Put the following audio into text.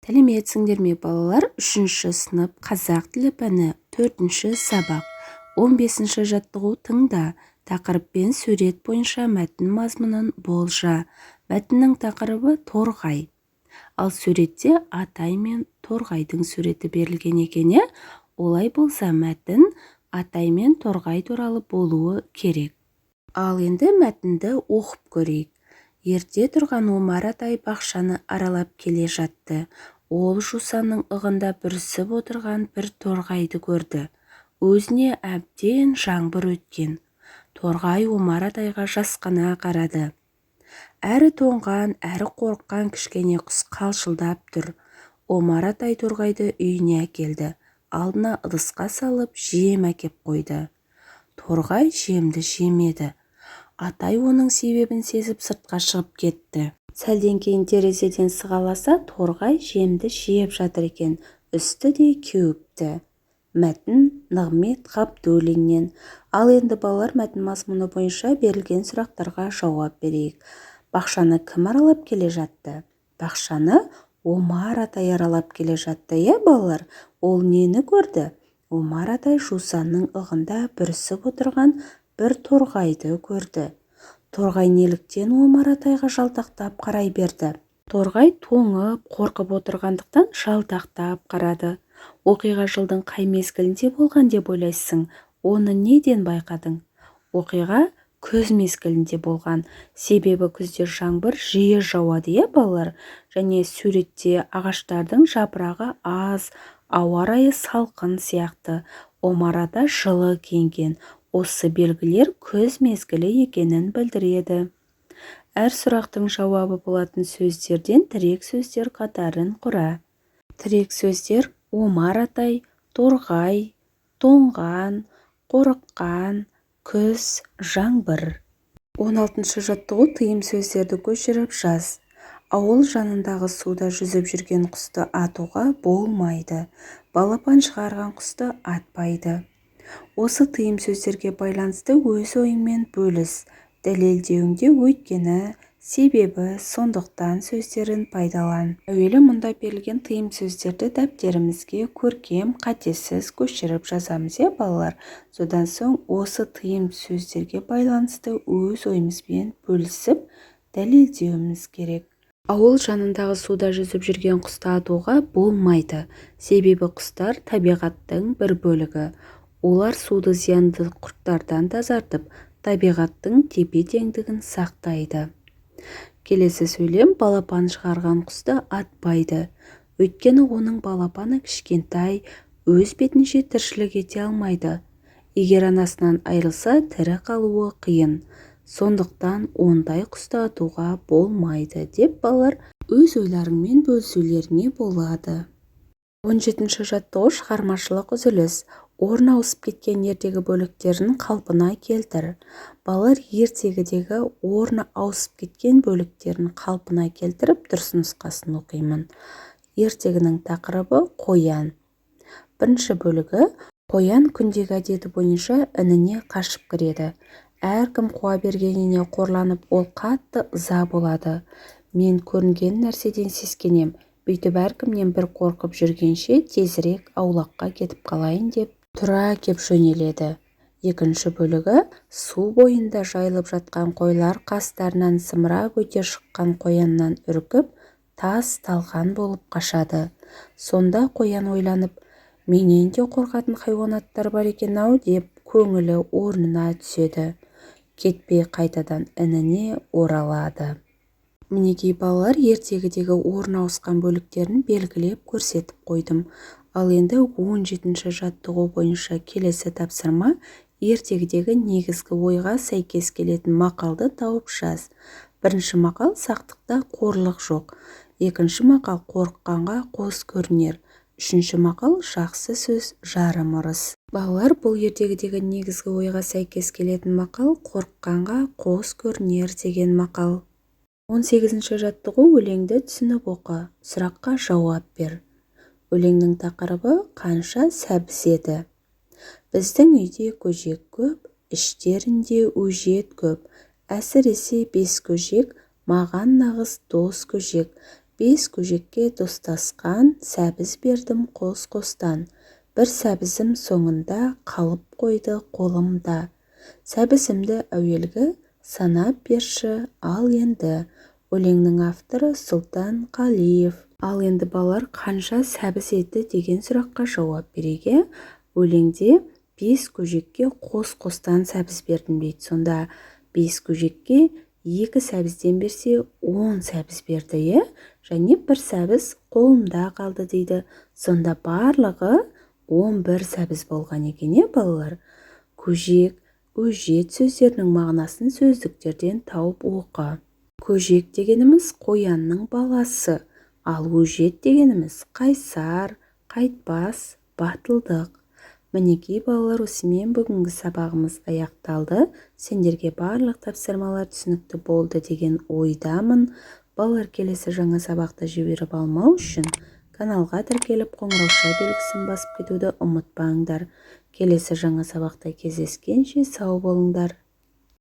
Сәлеметсіңдер ме балалар? 3-ші сынып қазақ тілі пәні 4-ші сабақ 15-ші жаттығу тыңда. Тақырып пен сурет бойынша мәтін мазмұнын болжа. Мәтіннің тақырыбы торғай. Ал суретте Атай мен торғайдың суреті берілген екен. Олай болса мәтін Атай мен торғай туралы болуы керек. Ал енді мәтінді оқып көрейік. Ерте тұрған Омар Атай бақшаны аралап келе жатты. Ол жусанның ығында бүрісіп отырған бір торғайды көрді. Өзіне әбден жаңбыр өткен. Торғай Омар Атайға жасқана қарады. Әрі тоңған, әрі қорыққан кішкене құс қалшылдап тұр. Омар Атай торғайды үйіне әкелді. Алдына ыдысқа салып жем әкеп қойды. Торғай жемді жемеді. Атай оның себебін сезіп сыртқа шығып кетті. Сәлден кейін терезеден сығаласа, торғай жемді жеп жатыр екен. Үсті де кеуіпті. Мәтін Нығмет Ғабдуллиннен. Ал енді балалар мәтін мазмұны бойынша берілген сұрақтарға жауап берейік. Бақшаны кім аралап келе жатты? Бақшаны Омар Атай аралап келе жатты, балалар? Ол нені көрді? Омар Атай жусанның ығында бүрісіп отырған бір торғайды көрді. Торғай неліктен Омар Атайға жалтақтап қарай берді? Торғай тоңып, қорқып отырғандықтан жалтақтап қарады. Оқиға жылдың қай мезгілінде болған деп ойлайсың? Оны неден байқадың? Оқиға күз мезгілінде болған. Себебі күзде жаңбыр жиі жауады, балалар? Және суретте ағаштардың жапырағы аз, ауа райы салқын сияқты. Омар Атай жылы киінген. Осы белгілер күз мезгілі екенін білдіреді. Әр сұрақтың жауабы болатын сөздерден тірек сөздер қатарын құра. Тірек сөздер Омар Атай, торғай, тоңған, қорыққан, күз, жаңбыр. 16-шы жаттығу тыйым сөздерді көшіріп жаз. Ауыл жанындағы суда жүзіп жүрген құсты атуға болмайды. Балапан шығарған құсты атпайды. Осы тыйым сөздерге байланысты өз ойыңмен бөліс. Дәлелдеуіңде өйткені, себебі, сондықтан сөздерін пайдалан. Әуелі мұнда берілген тыйым сөздерді дәптерімізге көркем, қатесіз көшіріп жазамыз, балалар? Содан соң осы тыйым сөздерге байланысты өз ойымызбен бөлісіп дәлелдеуіміз керек. Ауыл жанындағы суда жүзіп жүрген құсты атуға болмайды. Себебі құстар табиғаттың бір бөлігі. Олар суды зиянды құрттардан тазартып, табиғаттың тепе-теңдігін сақтайды. Келесі сөйлем балапан шығарған құсты атпайды. Өйткені оның балапаны кішкентай, өз бетінше тіршілік ете алмайды. Егер анасынан айырылса, тірі қалуы қиын. Сондықтан ондай құсты атуға болмайды деп балалар өз ойларыңмен бөлісулеріңе болады. 17-ші жаттығу шығармашылық үзіліс. Орын ауысып кеткен ертегі бөліктерін қалпына келтір. Балалар ертегідегі орны ауысып кеткен бөліктерін қалпына келтіріп дұрыс нұсқасын оқимын. Ертегінің тақырыбы қоян. Бірінші бөлігі қоян күндегі әдеті бойынша ініне қашып кіреді. Әркім қуа бергеніне қорланып, ол қатты ыза болады. Мен көрінген нәрседен сескенем. Бүйтіп әркімнен бір қорқып жүргенше тезірек аулаққа кетіп қалайын деп тұра кеп жөнеледі. Екінші бөлігі су бойында жайылып жатқан қойлар қастарынан сымырап өте шыққан қояннан үркіп, тас талқан болып қашады. Сонда қоян ойланып, менен де қорқатын хайуанаттар бар екен-ау деп көңілі орнына түседі. Кетпей қайтадан ініне оралады. Мінекей балалар, ертегідегі орын ауысқан бөліктерін белгілеп көрсетіп қойдым. Ал енді 17-ші жаттығу бойынша келесі тапсырма: ертегідегі негізгі ойға сәйкес келетін мақалды тауып жаз. Бірінші мақал: сақтықта қорлық жоқ. Екінші мақал: қорыққанға қос көрінер. Үшінші мақал: жақсы сөз жарым ырыс. Балалар, бұл ертегідегі негізгі ойға сәйкес келетін мақал қорыққанға қос көрінер деген мақал. 18-ші жаттығу өлеңді түсініп оқы. Сұраққа жауап бер. Өлеңнің тақырыбы қанша сәбіз еді. Біздің үйде көжек көп, іштерінде өжет көп. Әсіресе бес көжек, маған нағыз дос көжек. Бес көжекке достасқан, сәбіз бердім қос-қостан. Бір сәбізім соңында қалып қойды қолымда. Сәбізімді әуелгі санап берші, ал енді. Өлеңнің авторы Сұлтан Қалиев. Ал енді балалар, қанша сәбіз еді деген сұраққа жауап береге. Өлеңде 5 көжекке қос-қостан сәбіз бердім дейді. Сонда 5 көжекке 2 сәбізден берсе 10 сәбіз берді, және бір сәбіз қолымда қалды дейді. Сонда барлығы 11 сәбіз болған екен, балалар. Көжек, өжет сөздерінің мағынасын сөздіктерден тауып оқы. Көжек дегеніміз қоянның баласы, ал өжет дегеніміз қайсар, қайтпас, батылдық. Мінекей балалар, осымен бүгінгі сабағымыз аяқталды. Сендерге барлық тапсырмалар түсінікті болды деген ойдамын. Балалар, келесі жаңа сабақты жіберіп алмау үшін каналға тіркеліп қоңырауша белгісін басып кетуді ұмытпаңдар. Келесі жаңа сабақта кездескенше сау болыңдар.